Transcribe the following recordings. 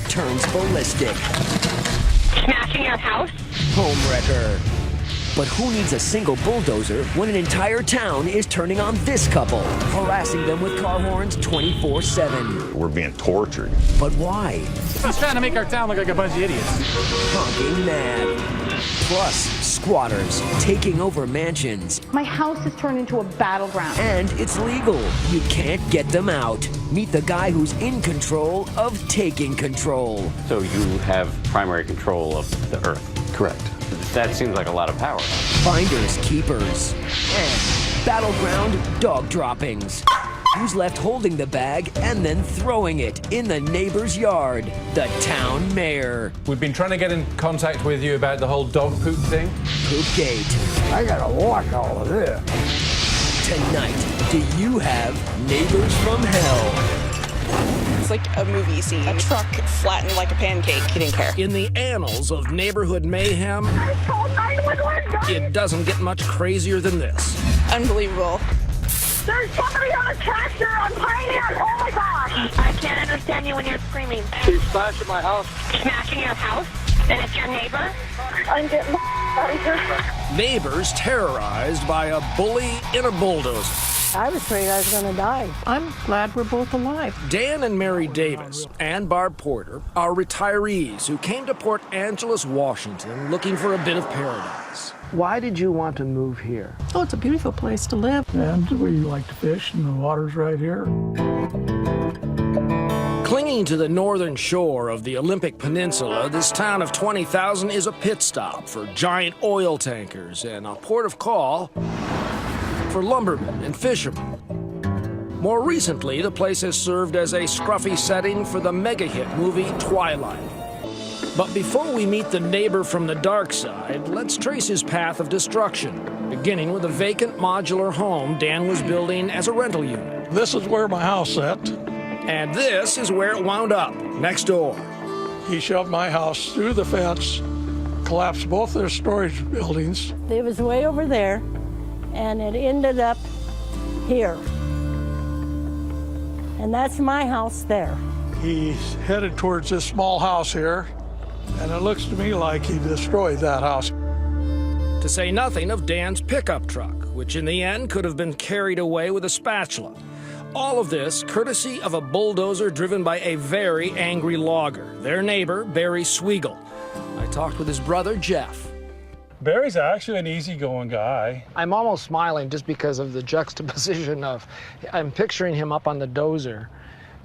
turns ballistic. Smashing your house? Homewrecker. But who needs a single bulldozer when an entire town is turning on this couple, harassing them with car horns 24/7? We're being tortured. But why? He's trying to make our town look like a bunch of idiots. Honking mad. Plus, squatters taking over mansions. My house has turned into a battleground. And it's legal. You can't get them out. Meet the guy who's in control of taking control. So you have primary control of the earth? Correct. That seems like a lot of power. Finders keepers. And battleground dog droppings. Who's left holding the bag and then throwing it in the neighbor's yard? The town mayor. We've been trying to get in contact with you about the whole dog poop thing. Poopgate. I gotta watch all of this. Tonight, do you have neighbors from hell? It's like a movie scene. A truck flattened like a pancake. He didn't care. In the annals of neighborhood mayhem, it doesn't get much crazier than this. Unbelievable. There's somebody on a tractor on Pioneer! Oh my gosh! I can't understand you when you're screaming. He's smashing my house. Smashing your house? And it's your neighbor? I'm getting out of here. Neighbors terrorized by a bully in a bulldozer. I was afraid I was going to die. I'm glad we're both alive. Dan and Mary Davis and Barb Porter are retirees who came to Port Angeles, Washington, looking for a bit of paradise. Why did you want to move here? Oh, it's a beautiful place to live. And we like to fish, and the water's right here. Clinging to the northern shore of the Olympic Peninsula, this town of 20,000 is a pit stop for giant oil tankers and a port of call for lumbermen and fishermen. More recently, the place has served as a scruffy setting for the mega-hit movie Twilight. But before we meet the neighbor from the dark side, let's trace his path of destruction, beginning with a vacant modular home Dan was building as a rental unit. This is where my house sat. And this is where it wound up, next door. He shoved my house through the fence, collapsed both their storage buildings. It was way over there, and it ended up here. And that's my house there. He's headed towards this small house here, and it looks to me like he destroyed that house. To say nothing of Dan's pickup truck, which in the end could have been carried away with a spatula. All of this courtesy of a bulldozer driven by a very angry logger, their neighbor, Barry Sweigel. I talked with his brother, Jeff. Barry's actually an easygoing guy. I'm almost smiling just because of the juxtaposition of, I'm picturing him up on the dozer,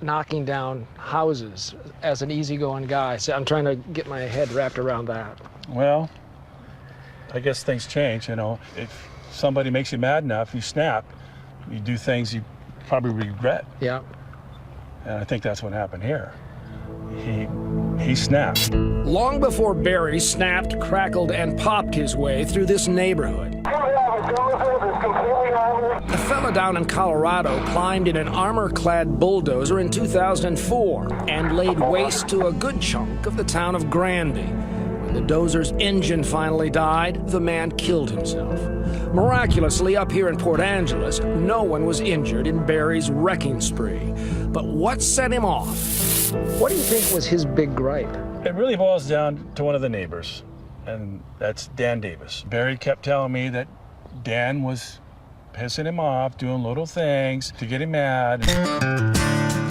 knocking down houses as an easygoing guy. So I'm trying to get my head wrapped around that. Well, I guess things change, you know. If somebody makes you mad enough, you snap. You do things you probably regret. Yeah. And I think that's what happened here. He snapped. Long before Barry snapped, crackled, and popped his way through this neighborhood, a fella down in Colorado climbed in an armor-clad bulldozer in 2004 and laid waste to a good chunk of the town of Granby. When the dozer's engine finally died, the man killed himself. Miraculously, up here in Port Angeles, no one was injured in Barry's wrecking spree. But what set him off? What do you think was his big gripe? It really boils down to one of the neighbors, and that's Dan Davis. Barry kept telling me that Dan was pissing him off, doing little things to get him mad.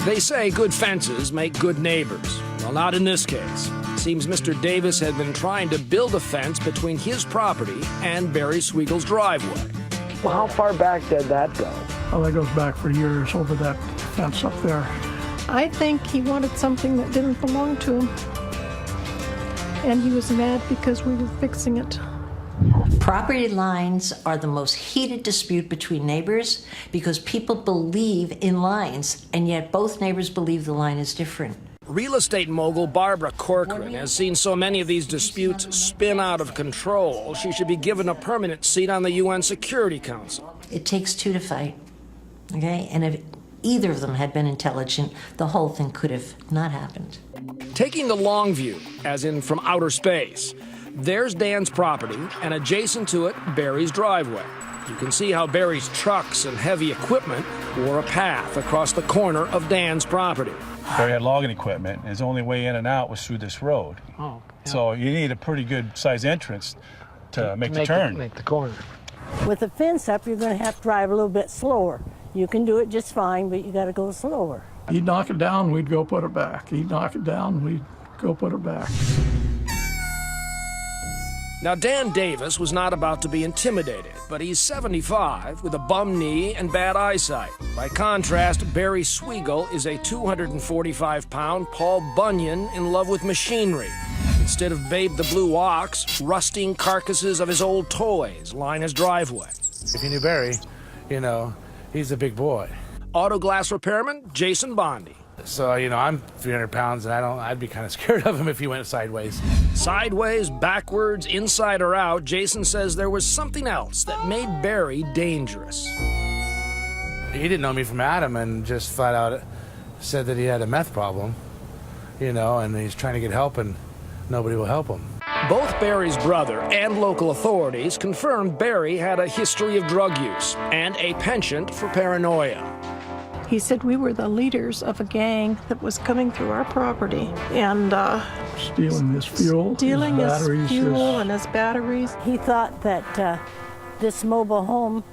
They say good fences make good neighbors. Well, not in this case. Seems Mr. Davis had been trying to build a fence between his property and Barry Sweigel's driveway. Well, how far back did that go? Well, that goes back for years over that fence up there. I think he wanted something that didn't belong to him. And he was mad because we were fixing it. Property lines are the most heated dispute between neighbors because people believe in lines, and yet both neighbors believe the line is different. Real estate mogul Barbara Corcoran has seen so many of these disputes spin out of control, she should be given a permanent seat on the UN Security Council. It takes two to fight, okay? And if either of them had been intelligent, the whole thing could have not happened. Taking the long view, as in from outer space, there's Dan's property, and adjacent to it, Barry's driveway. You can see how Barry's trucks and heavy equipment wore a path across the corner of Dan's property. Barry had logging equipment, and his only way in and out was through this road. Oh, yeah. So you need a pretty good size entrance to make the turn. Make the corner. With the fence up, you're going to have to drive a little bit slower. You can do it just fine, but you got to go slower. He'd knock it down, we'd go put it back. He'd knock it down, we'd go put it back. Now, Dan Davis was not about to be intimidated, but he's 75 with a bum knee and bad eyesight. By contrast, Barry Sweigel is a 245-pound Paul Bunyan in love with machinery. Instead of Babe the Blue Ox, rusting carcasses of his old toys line his driveway. If you knew Barry, you know, he's a big boy. Auto glass repairman Jason Bondi. So, you know, I'm 300 pounds, and I'd be kind of scared of him if he went sideways. Sideways, backwards, inside or out, Jason says there was something else that made Barry dangerous. He didn't know me from Adam and just flat out said that he had a meth problem, you know, and he's trying to get help and nobody will help him. Both Barry's brother and local authorities confirmed Barry had a history of drug use and a penchant for paranoia. He said we were the leaders of a gang that was coming through our property and stealing his fuel, stealing his batteries, fuel and his batteries. He thought that this mobile home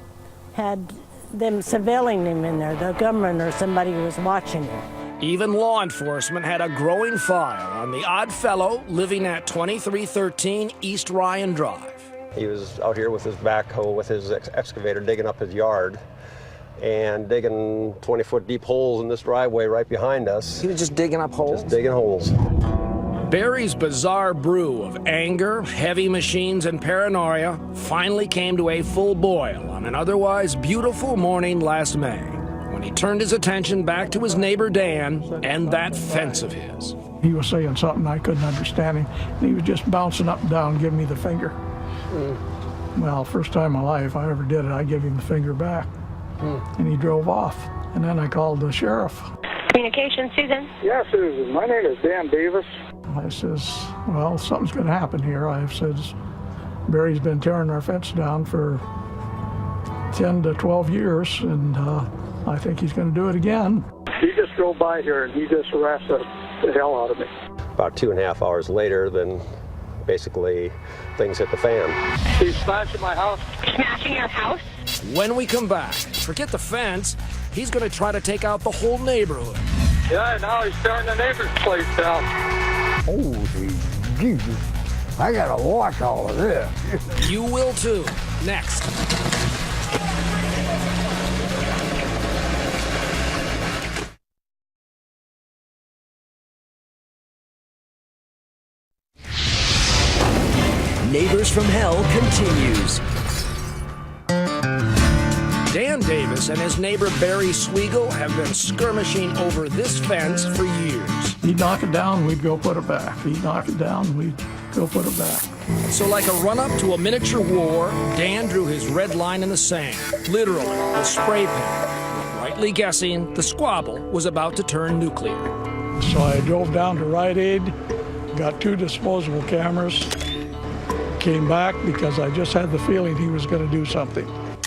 had them surveilling him in there, the government or somebody was watching him. Even law enforcement had a growing file on the odd fellow living at 2313 East Ryan Drive. He was out here with his backhoe, with his excavator, digging up his yard and digging 20-foot deep holes in this driveway right behind us. He was just digging up holes? Just digging holes. Barry's bizarre brew of anger, heavy machines, and paranoia finally came to a full boil on an otherwise beautiful morning last May, when he turned his attention back to his neighbor Dan and that fence of his. He was saying something I couldn't understand him, and he was just bouncing up and down, giving me the finger. Well, first time in my life I ever did it, I gave him the finger back. And he drove off. And then I called the sheriff. Communication, Susan? Yeah, Susan. My name is Dan Davis. I says, well, something's going to happen here. I says, Barry's been tearing our fence down for 10 to 12 years, and I think he's going to do it again. He just drove by here, and he just harassed the hell out of me. About 2.5 hours later, then basically things hit the fan. He's smashing my house. Smashing your house? When we come back, forget the fence, he's going to try to take out the whole neighborhood. Yeah, now he's tearing the neighbor's place down. Holy Jesus, I gotta watch all of this. You will too. Next. Neighbors from Hell continues. Dan Davis and his neighbor Barry Sweigel have been skirmishing over this fence for years. He'd knock it down, we'd go put it back. He'd knock it down, we'd go put it back. So like a run-up to a miniature war, Dan drew his red line in the sand, literally with spray paint, rightly guessing the squabble was about to turn nuclear. So I drove down to Rite Aid, got 2 disposable cameras, came back because I just had the feeling he was going to do something.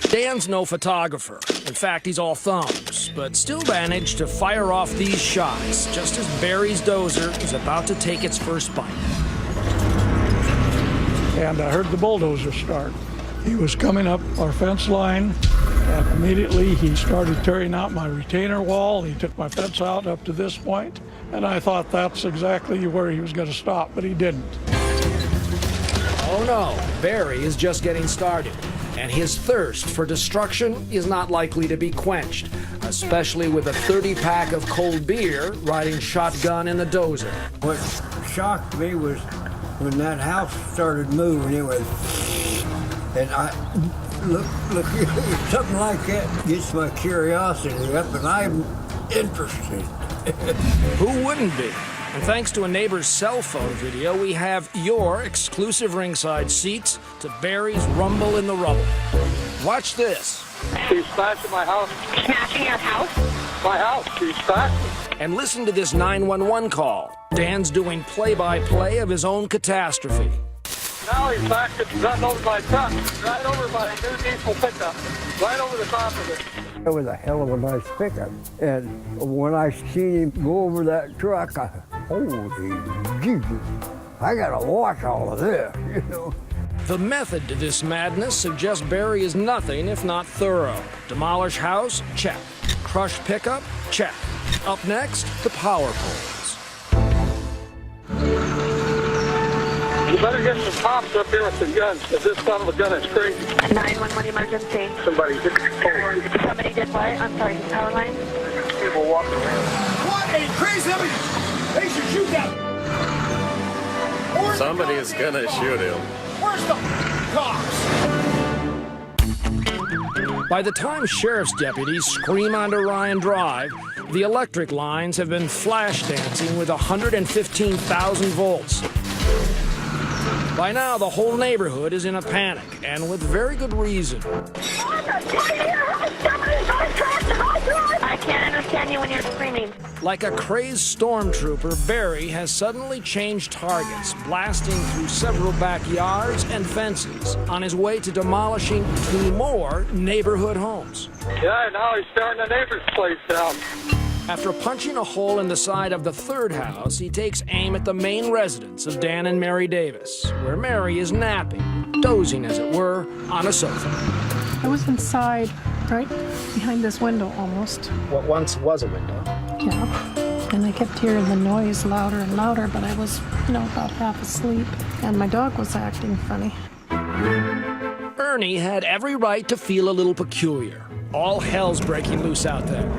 Dan's no photographer. In fact, he's all thumbs, but still managed to fire off these shots just as Barry's dozer is about to take its first bite. And I heard the bulldozer start. He was coming up our fence line, and immediately he started tearing out my retainer wall. He took my fence out up to this point, and I thought that's exactly where he was going to stop, but he didn't. Oh no, Barry is just getting started, and his thirst for destruction is not likely to be quenched, especially with a 30-pack of cold beer riding shotgun in the dozer. What shocked me was when that house started moving, it was, and I, look, something like that gets my curiosity up, and I'm interested. Who wouldn't be? And thanks to a neighbor's cell phone video, we have your exclusive ringside seats to Barry's rumble in the rubble. Watch this. He's smashing my house. Smashing your house? My house. He's smashing. And listen to this 911 call. Dan's doing play-by-play of his own catastrophe. Now alley's back. It's gotten over my truck. Right over my new diesel pickup. Right over the top of it. It was a hell of a nice pickup. And when I seen him go over that truck, I thought, holy Jesus, I gotta watch all of this, you know. The method to this madness suggests Barry is nothing if not thorough. Demolish house? Check. Crush pickup? Check. Up next, the power poles. You better get some cops up here with some guns, because this son of a gun is crazy. 911 emergency. Somebody hit the pole. Somebody did what? I'm sorry, the power line? People walking around. What a crazy! They should shoot that. Somebody is gonna shoot him. Where's the cops? By the time sheriff's deputies scream onto Ryan Drive, the electric lines have been flash dancing with 115,000 volts. By now, the whole neighborhood is in a panic, and with very good reason. I can't understand you when you're screaming. Like a crazed stormtrooper, Barry has suddenly changed targets, blasting through several backyards and fences on his way to demolishing 2 more neighborhood homes. Yeah, now he's tearing the neighbor's place down. After punching a hole in the side of the 3rd house, he takes aim at the main residence of Dan and Mary Davis, where Mary is napping, dozing as it were, on a sofa. I was inside, right behind this window almost. What once was a window. Yeah. And I kept hearing the noise louder and louder, but I was, about half asleep. And my dog was acting funny. Ernie had every right to feel a little peculiar. All hell's breaking loose out there.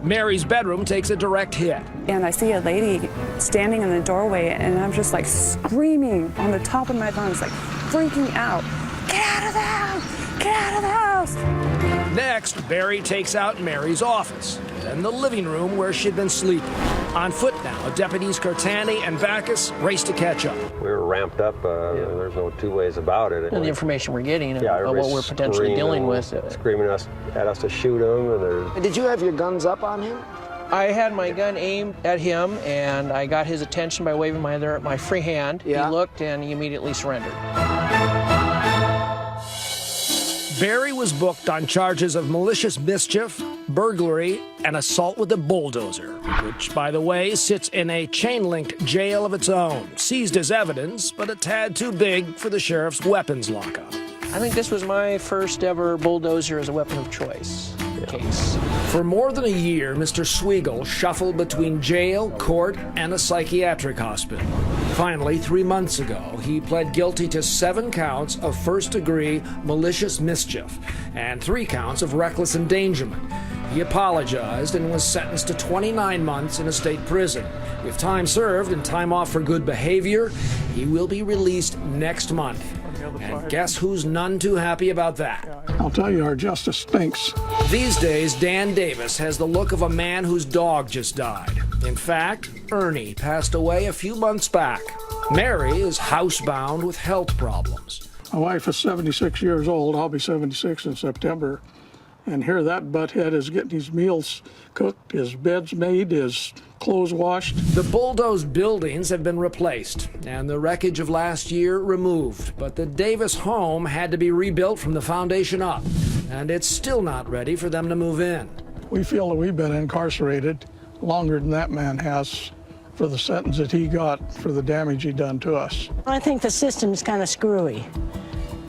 Mary's bedroom takes a direct hit. And I see a lady standing in the doorway, and I'm just like screaming on the top of my lungs, like freaking out. Get out of the house! Get out of the house! Next, Barry takes out Mary's office, then the living room where she'd been sleeping. On foot now, deputies Cartani and Backus race to catch up. We were ramped up. There's no 2 ways about it. And the information we're getting and yeah, what we're potentially dealing with. Screaming at us to shoot him. And did you have your guns up on him? I had my gun aimed at him, and I got his attention by waving my free hand. Yeah. He looked, and he immediately surrendered. Barry was booked on charges of malicious mischief, burglary, and assault with a bulldozer, which, by the way, sits in a chain-linked jail of its own, seized as evidence, but a tad too big for the sheriff's weapons lockup. I think this was my first ever bulldozer as a weapon of choice case. For more than a year, Mr. Sweigel shuffled between jail, court, and a psychiatric hospital. Finally, 3 months ago, he pled guilty to 7 counts of first-degree malicious mischief and 3 counts of reckless endangerment. He apologized and was sentenced to 29 months in a state prison. With time served and time off for good behavior, he will be released next month. And guess who's none too happy about that? I'll tell you, our justice stinks. These days, Dan Davis has the look of a man whose dog just died. In fact, Ernie passed away a few months back. Mary is housebound with health problems. My wife is 76 years old. I'll be 76 in September. And here that butthead is getting his meals cooked, his beds made, his clothes washed. The bulldozed buildings have been replaced and the wreckage of last year removed, but the Davis home had to be rebuilt from the foundation up, and it's still not ready for them to move in. We feel that we've been incarcerated longer than that man has for the sentence that he got for the damage he done to us. I think the system's kind of screwy.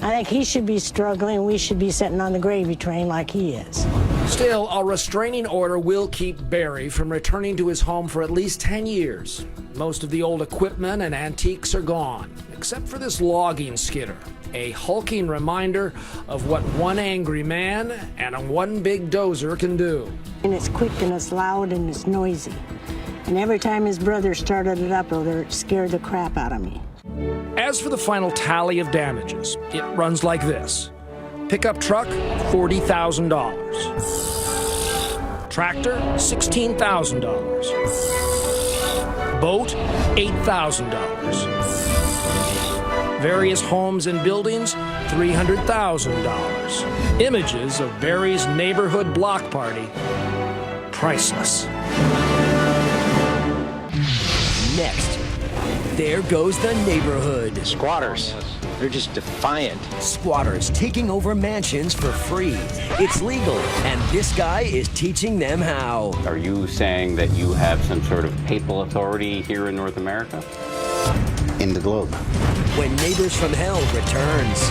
I think he should be struggling, we should be sitting on the gravy train like he is. Still, a restraining order will keep Barry from returning to his home for at least 10 years. Most of the old equipment and antiques are gone, except for this logging skidder, a hulking reminder of what one angry man and a one big dozer can do. And it's quick and it's loud and it's noisy. And every time his brother started it up, it scared the crap out of me. As for the final tally of damages, it runs like this. Pickup truck, $40,000. Tractor, $16,000. Boat, $8,000. Various homes and buildings, $300,000. Images of Barry's neighborhood block party, priceless. Next, There goes the neighborhood. Squatters. They're just defiant. Squatters taking over mansions for free. It's legal, and this guy is teaching them how. Are you saying that you have some sort of papal authority here in North America? In the globe. When Neighbors from Hell returns.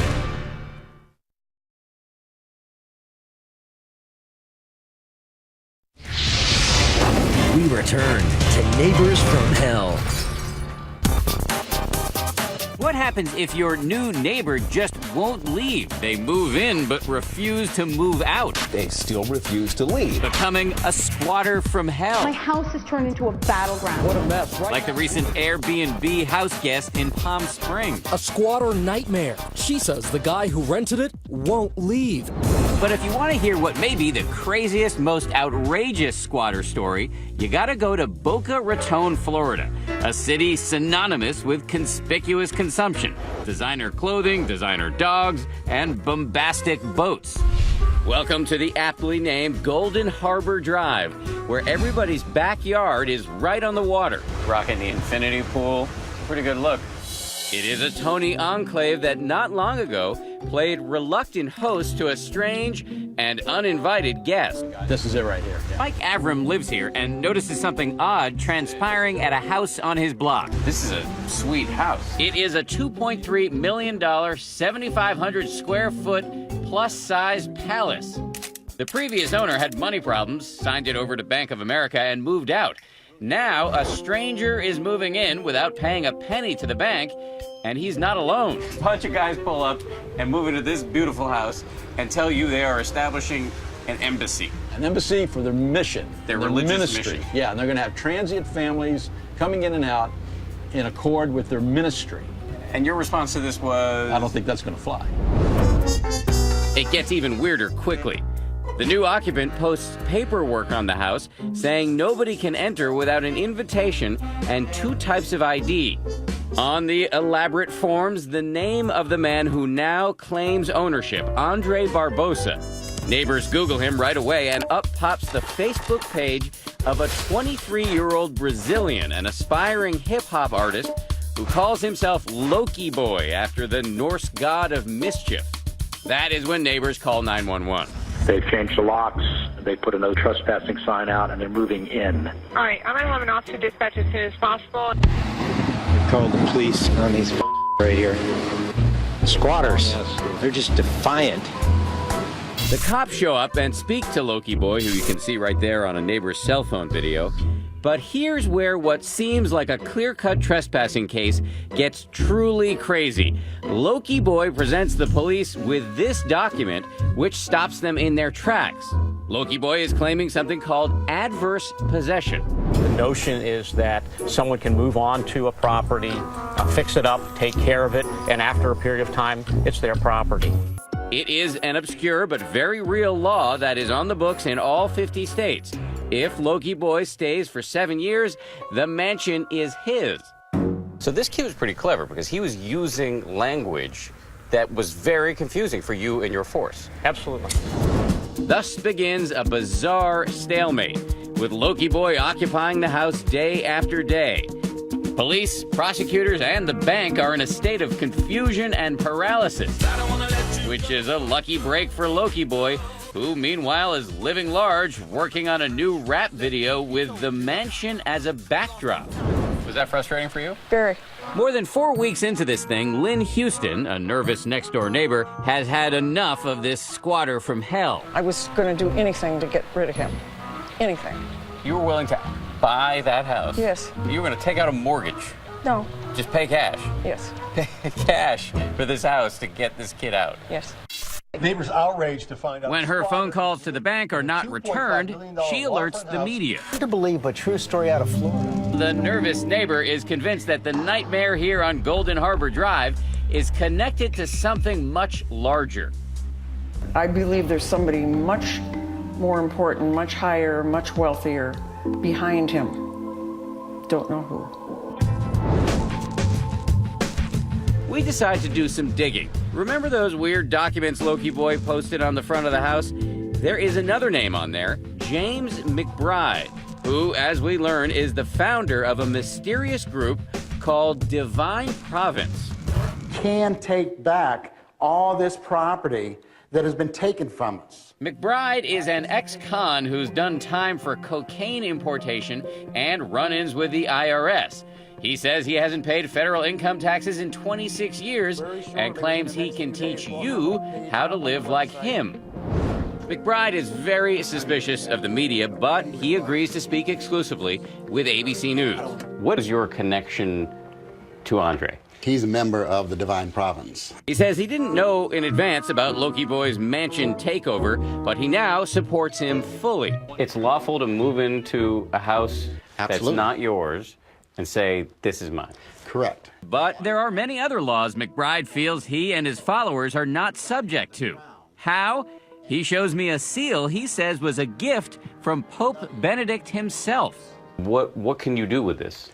We return to Neighbors from Hell. What happens if your new neighbor just won't leave? They move in but refuse to move out. They still refuse to leave. Becoming a squatter from hell. My house has turned into a battleground. What a mess, right? Like the recent Airbnb house guest in Palm Springs. A squatter nightmare. She says the guy who rented it won't leave. But if you want to hear what may be the craziest, most outrageous squatter story, you gotta go to Boca Raton, Florida, a city synonymous with conspicuous consumption, designer clothing, designer dogs, and bombastic boats. Welcome to the aptly named Golden Harbor Drive, where everybody's backyard is right on the water. Rocking the infinity pool. Pretty good look. It is a Tony enclave that not long ago played reluctant host to a strange and uninvited guest. This is it right here. Yeah. Mike Avram lives here and notices something odd transpiring at a house on his block. This is a sweet house. It is a $2.3 million, 7,500 square foot plus-size palace. The previous owner had money problems, signed it over to Bank of America, and moved out. Now, a stranger is moving in without paying a penny to the bank, and he's not alone. A bunch of guys pull up and move into this beautiful house and tell you they are establishing an embassy. An embassy for their mission. Their religious ministry. mission. Yeah, and they're going to have transient families coming in and out in accord with their ministry. And your response to this was? I don't think that's going to fly. It gets even weirder quickly. The new occupant posts paperwork on the house saying nobody can enter without an invitation and 2 types of ID. On the elaborate forms, the name of the man who now claims ownership, Andre Barbosa. Neighbors Google him right away, and up pops the Facebook page of a 23-year-old Brazilian, an aspiring hip-hop artist who calls himself Loki Boy after the Norse god of mischief. That is when neighbors call 911. They've changed the locks, they put a no trespassing sign out, and they're moving in. All right, I'm going to have an officer dispatch as soon as possible. They called the police on these right here. Squatters. They're just defiant. The cops show up and speak to Loki Boy, who you can see right there on a neighbor's cell phone video. But here's where what seems like a clear-cut trespassing case gets truly crazy. Loki Boy presents the police with this document, which stops them in their tracks. Loki Boy is claiming something called adverse possession. The notion is that someone can move on to a property, fix it up, take care of it, and after a period of time, it's their property. It is an obscure but very real law that is on the books in all 50 states. If Loki Boy stays for 7 years, the mansion is his. So this kid was pretty clever because he was using language that was very confusing for you and your force. Absolutely. Thus begins a bizarre stalemate, with Loki Boy occupying the house day after day. Police, prosecutors, and the bank are in a state of confusion and paralysis, which is a lucky break for Loki Boy, who meanwhile is living large, working on a new rap video with the mansion as a backdrop. Was that frustrating for you? Very. More than 4 weeks into this thing, Lynn Houston, a nervous next-door neighbor, has had enough of this squatter from hell. I was going to do anything to get rid of him. Anything. You were willing to buy that house? Yes. You were going to take out a mortgage? No. Just pay cash? Yes. Pay cash for this house to get this kid out? Yes. Neighbors outraged to find out. When her phone calls to the bank are not returned, she alerts the media. Hard to believe, but true story out of Florida. The nervous neighbor is convinced that the nightmare here on Golden Harbor Drive is connected to something much larger. I believe there's somebody much more important, much higher, much wealthier behind him. Don't know who. We decide to do some digging. Remember those weird documents Loki Boy posted on the front of the house? There is another name on there, James McBride, who, as we learn, is the founder of a mysterious group called Divine Province. Can take back all this property that has been taken from us. McBride is an ex-con who's done time for cocaine importation and run-ins with the IRS. He says he hasn't paid federal income taxes in 26 years and claims he can teach you how to live like him. McBride is very suspicious of the media, but he agrees to speak exclusively with ABC News. What is your connection to Andre? He's a member of the Divine Province. He says he didn't know in advance about Loki Boy's mansion takeover, but he now supports him fully. It's lawful to move into a house that's not yours and say, this is mine. Correct. But there are many other laws McBride feels he and his followers are not subject to. How? He shows me a seal he says was a gift from Pope Benedict himself. What can you do with this?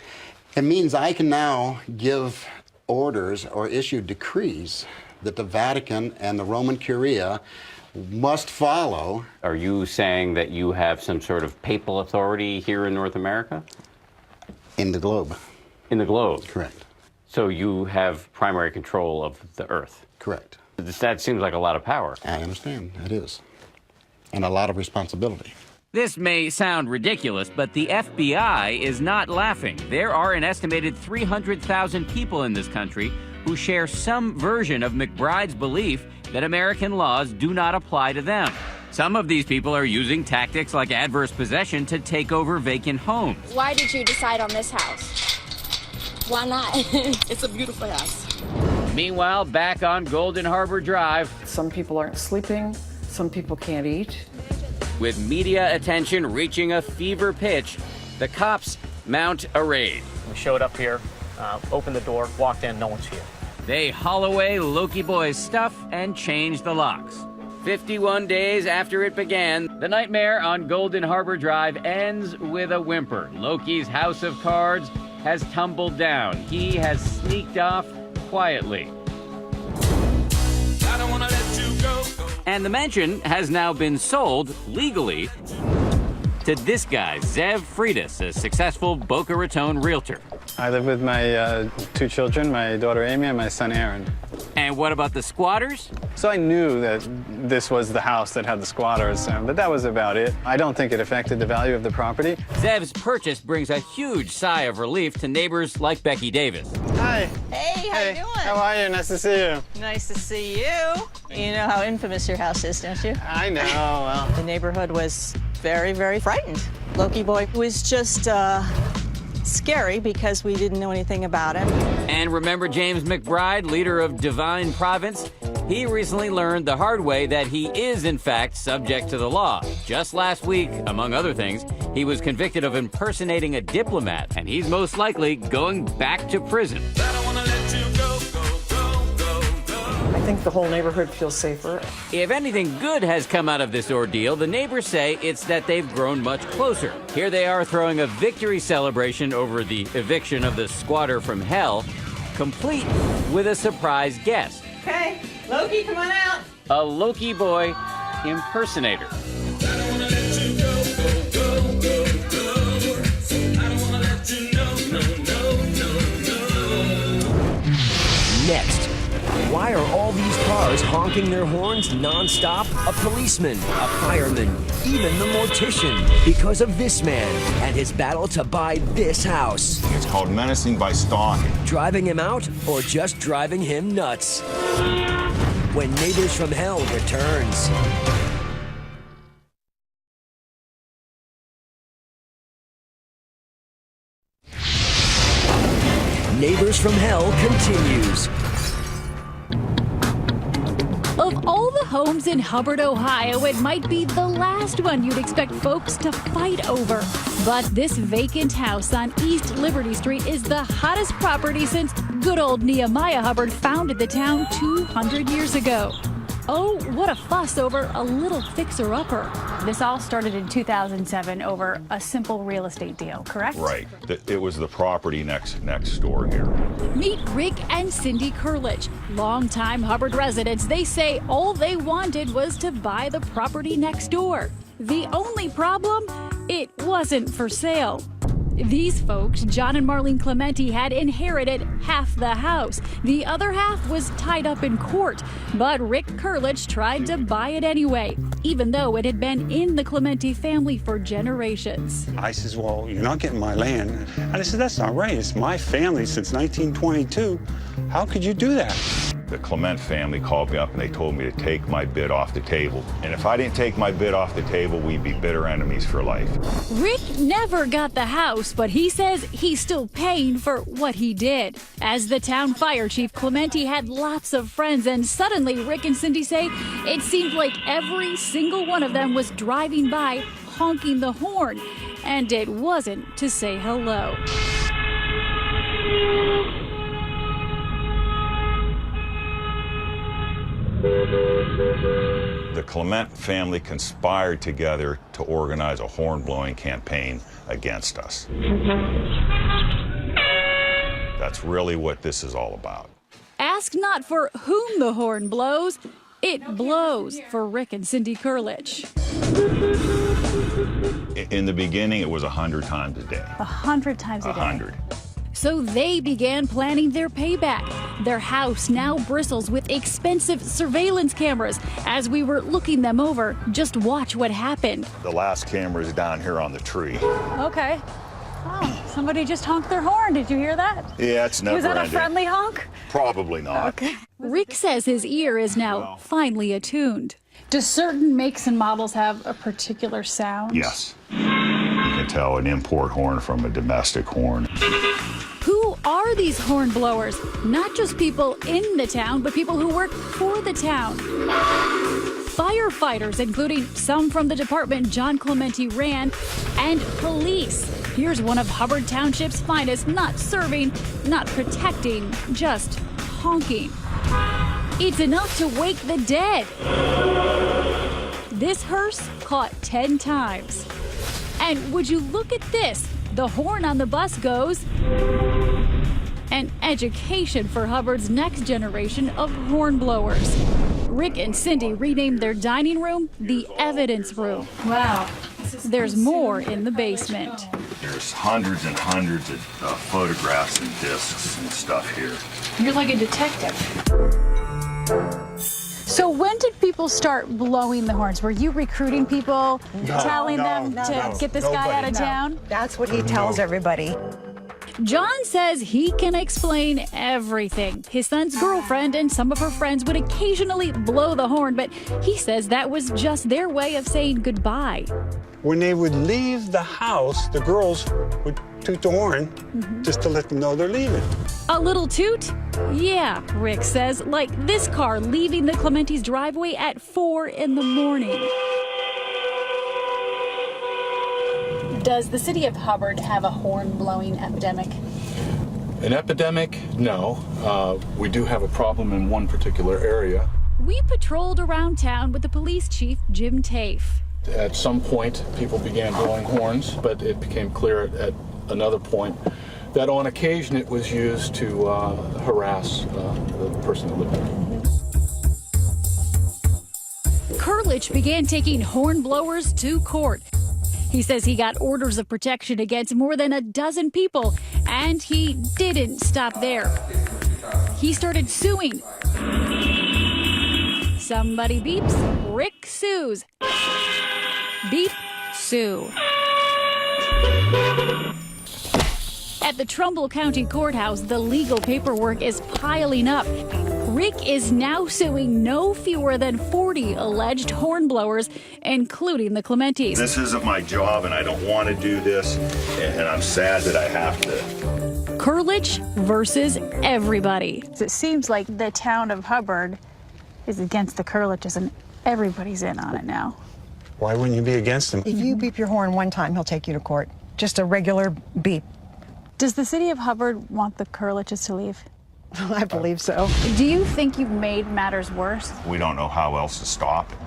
It means I can now give orders or issue decrees that the Vatican and the Roman Curia must follow. Are you saying that you have some sort of papal authority here in North America? In the globe. In the globe? Correct. So you have primary control of the earth? Correct. That seems like a lot of power. I understand, it is. And a lot of responsibility. This may sound ridiculous, but the FBI is not laughing. There are an estimated 300,000 people in this country who share some version of McBride's belief that American laws do not apply to them. Some of these people are using tactics like adverse possession to take over vacant homes. Why did you decide on this house? Why not? It's a beautiful house. Meanwhile, back on Golden Harbor Drive. Some people aren't sleeping, some people can't eat. With media attention reaching a fever pitch, the cops mount a raid. We showed up here, opened the door, walked in, no one's here. They haul away Loki Boy's stuff and change the locks. 51 days after it began, the nightmare on Golden Harbor Drive ends with a whimper. Loki's house of cards has tumbled down. He has sneaked off quietly. I don't wanna let you go. And the mansion has now been sold legally to this guy, Zev Freitas, a successful Boca Raton realtor. I live with my 2 children, my daughter Amy and my son Aaron. And what about the squatters? So I knew that this was the house that had the squatters, but that was about it. I don't think it affected the value of the property. Zev's purchase brings a huge sigh of relief to neighbors like Becky Davis. Hi. Hey, how you doing? How are you? Nice to see you. Nice to see you. You know how infamous your house is, don't you? I know, well. The neighborhood was very, very frightened. Loki Boy was just scary because we didn't know anything about him. And remember James McBride, leader of Divine Province? He recently learned the hard way that he is, in fact, subject to the law. Just last week, among other things, he was convicted of impersonating a diplomat, and he's most likely going back to prison. I think the whole neighborhood feels safer. If anything good has come out of this ordeal, the neighbors say it's that they've grown much closer. Here they are throwing a victory celebration over the eviction of the squatter from hell, complete with a surprise guest. Okay, Loki, come on out. A Loki Boy impersonator. Next, why are all these cars honking their horns non-stop? A policeman, a fireman, even the mortician. Because of this man and his battle to buy this house. It's called menacing by stalking. Driving him out or just driving him nuts? When Neighbors from Hell returns. Neighbors from Hell continues. Of all the homes in Hubbard, Ohio, it might be the last one you'd expect folks to fight over. But this vacant house on East Liberty Street is the hottest property since good old Nehemiah Hubbard founded the town 200 years ago. Oh, what a fuss over a little fixer-upper. This all started in 2007 over a simple real estate deal, correct? Right. It was the property next door here. Meet Rick and Cindy Curlich, longtime Hubbard residents. They say all they wanted was to buy the property next door. The only problem? It wasn't for sale. These folks, John and Marlene Clementi, had inherited half the house. The other half was tied up in court. But Rick Kurlich tried to buy it anyway, even though it had been in the Clementi family for generations. I says, well, you're not getting my land. And I said, that's not right. It's my family since 1922. How could you do that? The Clement family called me up and they told me to take my bid off the table. And if I didn't take my bid off the table, we'd be bitter enemies for life. Rick never got the house, but he says he's still paying for what he did. As the town fire chief, Clementi had lots of friends, and suddenly Rick and Cindy say it seemed like every single one of them was driving by honking the horn, and it wasn't to say hello. The Clement family conspired together to organize a horn-blowing campaign against us. That's really what this is all about. Ask not for whom the horn blows, it blows for Rick and Cindy Kurlich. In the beginning, it was 100 times a day. 100 times a day. 100. So they began planning their payback. Their house now bristles with expensive surveillance cameras. As we were looking them over, just watch what happened. The last camera is down here on the tree. Okay. Oh, somebody just honked their horn. Did you hear that? Yeah, it's never Was that ending. a friendly honk? Probably not. Okay. Rick says his ear is now finely attuned. Do certain makes and models have a particular sound? Yes. You can tell an import horn from a domestic horn. Who are these horn blowers? Not just people in the town, but people who work for the town. Firefighters, including some from the department John Clementi ran, and police. Here's one of Hubbard Township's finest, not serving, not protecting, just honking. It's enough to wake the dead. This hearse caught 10 times. And would you look at this? The horn on the bus goes. An education for Hubbard's next generation of horn blowers. Rick and Cindy renamed their dining room the evidence room. Wow. There's more in the basement. There's hundreds and hundreds of photographs and discs and stuff here. You're like a detective. So when did people start blowing the horns? Were you recruiting people, telling them to get this guy out of town? That's what he tells everybody. John says he can explain everything. His son's girlfriend and some of her friends would occasionally blow the horn, but he says that was just their way of saying goodbye. When they would leave the house, the girls would toot the horn just to let them know they're leaving. A little toot? Yeah, Rick says, like this car leaving the Clementi's driveway at 4 in the morning. Does the city of Hubbard have a horn blowing epidemic? An epidemic? No. We do have a problem in one particular area. We patrolled around town with the police chief, Jim Tafe. At some point, people began blowing horns, but it became clear at another point that on occasion it was used to harass the person that lived there. Kurlich began taking horn blowers to court. He says he got orders of protection against more than a dozen people, and he didn't stop there. He started suing. Somebody beeps, Rick sues. Beep, sue. At the Trumbull County Courthouse, the legal paperwork is piling up. Rick is now suing no fewer than 40 alleged hornblowers, including the Clementis. This isn't my job, and I don't want to do this, and I'm sad that I have to. Kurlich versus everybody. It seems like the town of Hubbard is against the Kurliches, and everybody's in on it now. Why wouldn't you be against him? If you beep your horn one time, he'll take you to court. Just a regular beep. Does the city of Hubbard want the Kurliches to leave? I believe so. Do you think you've made matters worse? We don't know how else to stop it.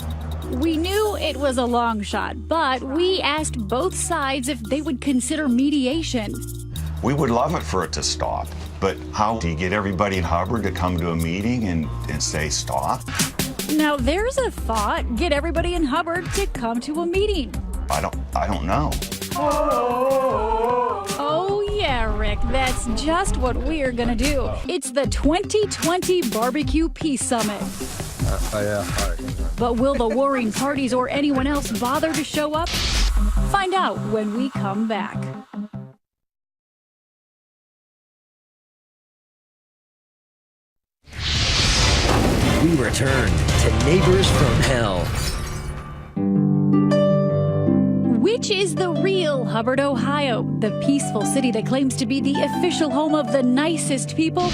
We knew it was a long shot, but we asked both sides if they would consider mediation. We would love it for it to stop, but how do you get everybody in Hubbard to come to a meeting and say stop? Now there's a thought, get everybody in Hubbard to come to a meeting. I don't know. Oh, Yeah, Rick, that's just what we're gonna do. It's the 2020 Barbecue Peace Summit. Yeah, all right. But will the warring parties or anyone else bother to show up? Find out when we come back. We return to Neighbors from Hell. Which is the real Hubbard, Ohio? The peaceful city that claims to be the official home of the nicest people?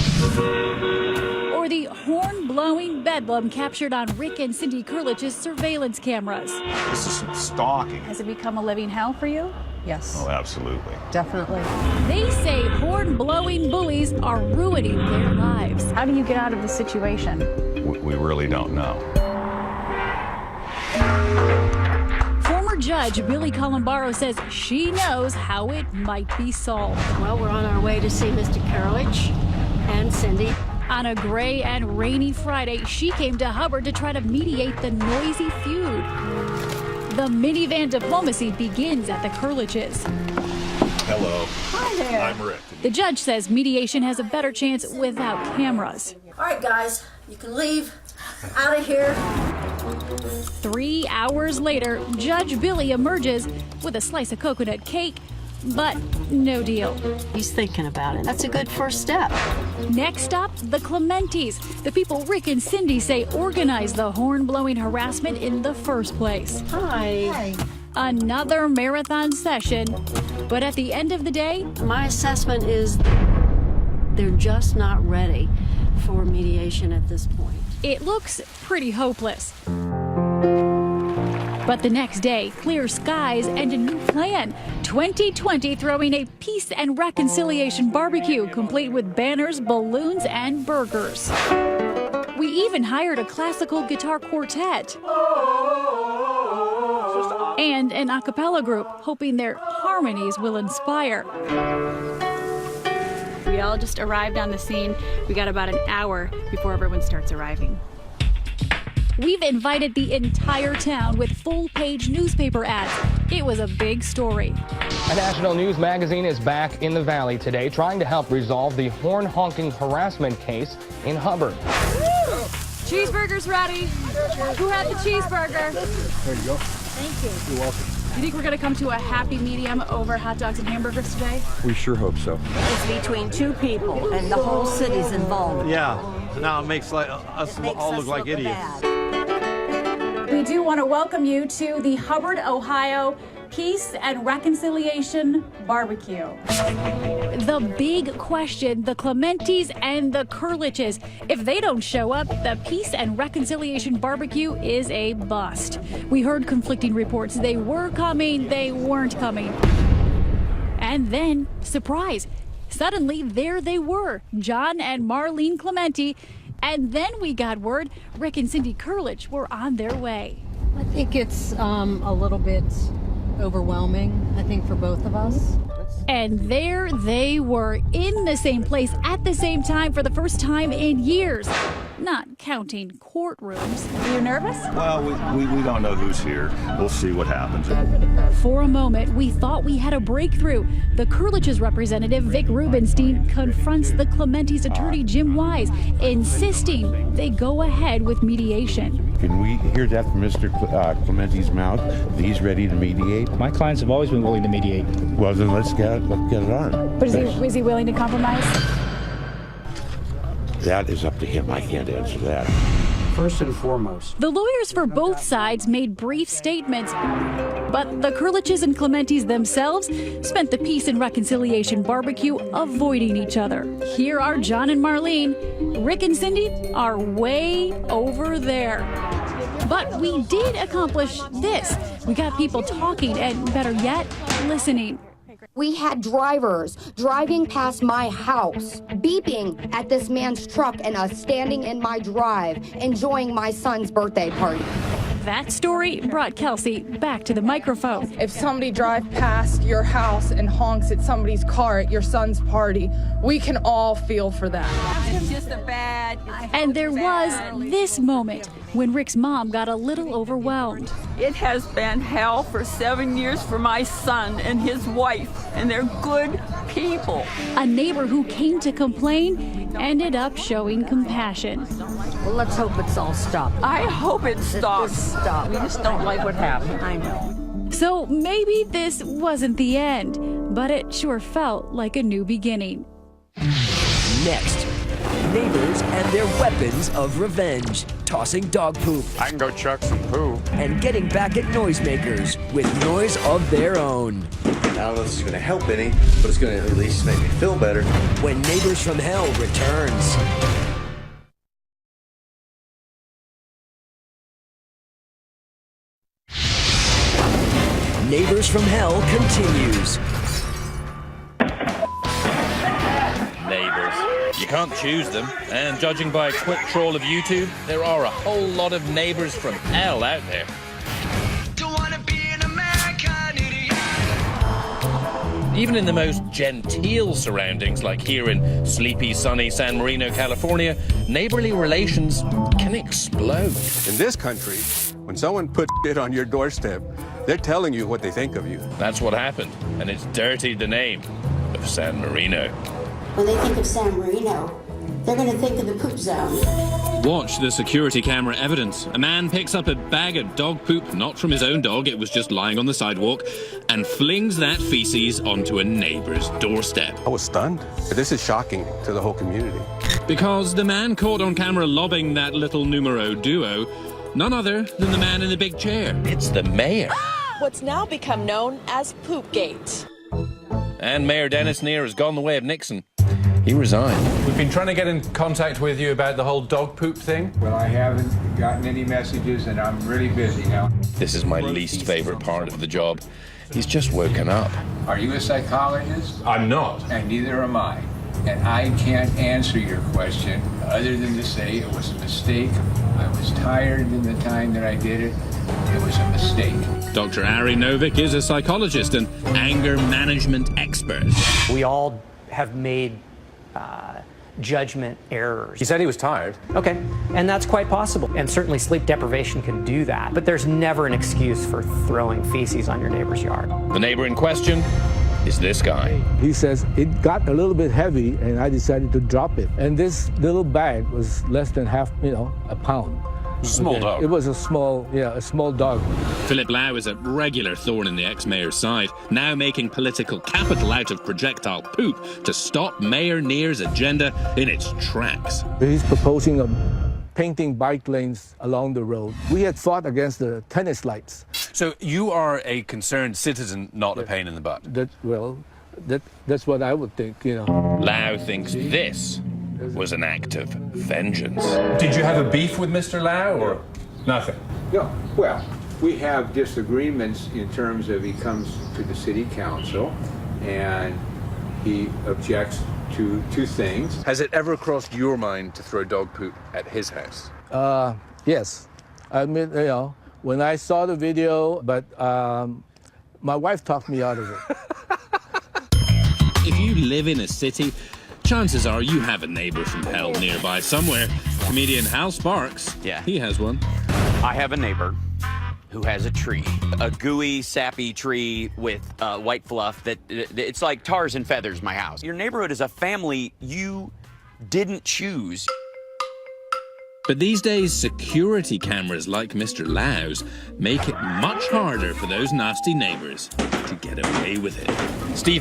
Or the horn-blowing bedlam captured on Rick and Cindy Kurlich's surveillance cameras? This is some stalking. Has it become a living hell for you? Yes. Oh, absolutely. Definitely. They say horn-blowing bullies are ruining their lives. How do you get out of the situation? We really don't know. Former Judge Billy Columbaro says she knows how it might be solved. Well, we're on our way to see Mr. Kurlich and Cindy. On a gray and rainy Friday, she came to Hubbard to try to mediate the noisy feud. The minivan diplomacy begins at the Kurliches. Hello. Hi there. I'm Rick. The judge says mediation has a better chance without cameras. All right, guys, you can leave. Out of here. 3 hours later, Judge Billy emerges with a slice of coconut cake, but no deal. He's thinking about it. That's a good first step. Next up, the Clementis, the people Rick and Cindy say organized the horn-blowing harassment in the first place. Hi. Another marathon session, but at the end of the day, My assessment is they're just not ready for mediation at this point. it looks pretty hopeless. But the next day, clear skies and a new plan. 2020 throwing a peace and reconciliation barbecue, complete with banners, balloons, and burgers. We even hired a classical guitar quartet and an a cappella group, hoping their harmonies will inspire. We all just arrived on the scene. We got about an hour before everyone starts arriving. We've invited the entire town with full-page newspaper ads. It was a big story. A national news magazine is back in the Valley today trying to help resolve the horn-honking harassment case in Hubbard. Cheeseburger's ready. Who had the cheeseburger? There you go. Thank you. You're welcome. You think we're going to come to a happy medium over hot dogs and hamburgers today? We sure hope so. It's between two people, and the whole city's involved. Yeah. Now it makes us all look like idiots. We do want to welcome you to the Hubbard, Ohio Peace and Reconciliation Barbecue. The big question, the Clementis and the Kurliches. If they don't show up, the Peace and Reconciliation Barbecue is a bust. We heard conflicting reports. They were coming, they weren't coming. And then, surprise, suddenly there they were, John and Marlene Clementi. And then we got word Rick and Cindy Kurlich were on their way. I think it's a little bit overwhelming, I think, for both of us. And there they were, in the same place at the same time for the first time in years. Not counting courtrooms. Are you nervous? Well, we don't know who's here. We'll see what happens. For a moment, we thought we had a breakthrough. The Kurlich's representative, Vic Rubenstein, confronts the Clementis' attorney, Jim Wise, insisting they go ahead with mediation. Can we hear that from Mr. Clementi's mouth? That he's ready to mediate? My clients have always been willing to mediate. Well, then let's get it on. But is he willing to compromise? That is up to him. I can't answer that. First and foremost, the lawyers for both sides made brief statements, but the Kurliches and Clementis themselves spent the Peace and Reconciliation Barbecue avoiding each other. Here are John and Marlene. Rick and Cindy are way over there. But we did accomplish this. We got people talking and, better yet, listening. We had drivers driving past my house, beeping at this man's truck and us standing in my drive, enjoying my son's birthday party. That story brought Kelsey back to the microphone. If somebody drives past your house and honks at somebody's car at your son's party, we can all feel for that. It's just a bad. And there was this moment when Rick's mom got a little overwhelmed. It has been hell for 7 years for my son and his wife, and they're good people. A neighbor who came to complain ended up showing compassion. Well, let's hope it's all stopped. I hope it stops. We just don't like what happened. I know. So maybe this wasn't the end, but it sure felt like a new beginning. Next, neighbors and their weapons of revenge, tossing dog poop. I can go chuck some poo. And getting back at noisemakers with noise of their own. I don't know if this is going to help any, but it's going to at least make me feel better. When Neighbors from Hell returns. Neighbors from Hell continues. Neighbors. You can't choose them, and judging by a quick trawl of YouTube, there are a whole lot of neighbors from hell out there. Even in the most genteel surroundings, like here in sleepy, sunny San Marino, California, neighborly relations can explode. In this country, when someone puts shit on your doorstep, they're telling you what they think of you. That's what happened, and it's dirtied the name of San Marino. When they think of San Marino, they're going to think of the poop zone. Watch the security camera evidence. A man picks up a bag of dog poop, not from his own dog, it was just lying on the sidewalk, and flings that feces onto a neighbor's doorstep. I was stunned. This is shocking to the whole community. Because the man caught on camera lobbing that little numero duo, none other than the man in the big chair. It's the mayor. What's now become known as Poopgate. And Mayor Dennis Neer has gone the way of Nixon. He resigned. We've been trying to get in contact with you about the whole dog poop thing. Well, I haven't gotten any messages, and I'm really busy now. This is my least favorite part of the job. He's just woken up. Are you a psychologist? I'm not. And neither am I. And I can't answer your question other than to say it was a mistake. I was tired in the time that I did it. It was a mistake. Dr. Ari Novick is a psychologist and anger management expert. We all have made judgment errors. He said he was tired. Okay, and that's quite possible. And certainly sleep deprivation can do that. But there's never an excuse for throwing feces on your neighbor's yard. The neighbor in question is this guy. He says it got a little bit heavy and I decided to drop it. And this little bag was less than half, a pound. Small dog. It was a small dog. Philip Lau is a regular thorn in the ex-mayor's side, now making political capital out of projectile poop to stop Mayor Neer's agenda in its tracks. He's proposing painting bike lanes along the road. We had fought against the tennis lights. So you are a concerned citizen, not a pain in the butt. That's what I would think, Lau thinks this was an act of vengeance. Did you have a beef with Mr. Lau or nothing? No. Well, we have disagreements in terms of he comes to the city council and he objects to two things. Has it ever crossed your mind to throw dog poop at his house? Yes. I admit, when I saw the video, but my wife talked me out of it. If you live in a city, chances are you have a neighbor from hell nearby somewhere. Comedian Hal Sparks, he has one. I have a neighbor who has a tree, a gooey, sappy tree with white fluff that it's like tars and feathers, my house. Your neighborhood is a family you didn't choose. But these days, security cameras like Mr. Lau's make it much harder for those nasty neighbors to get away with it. Steve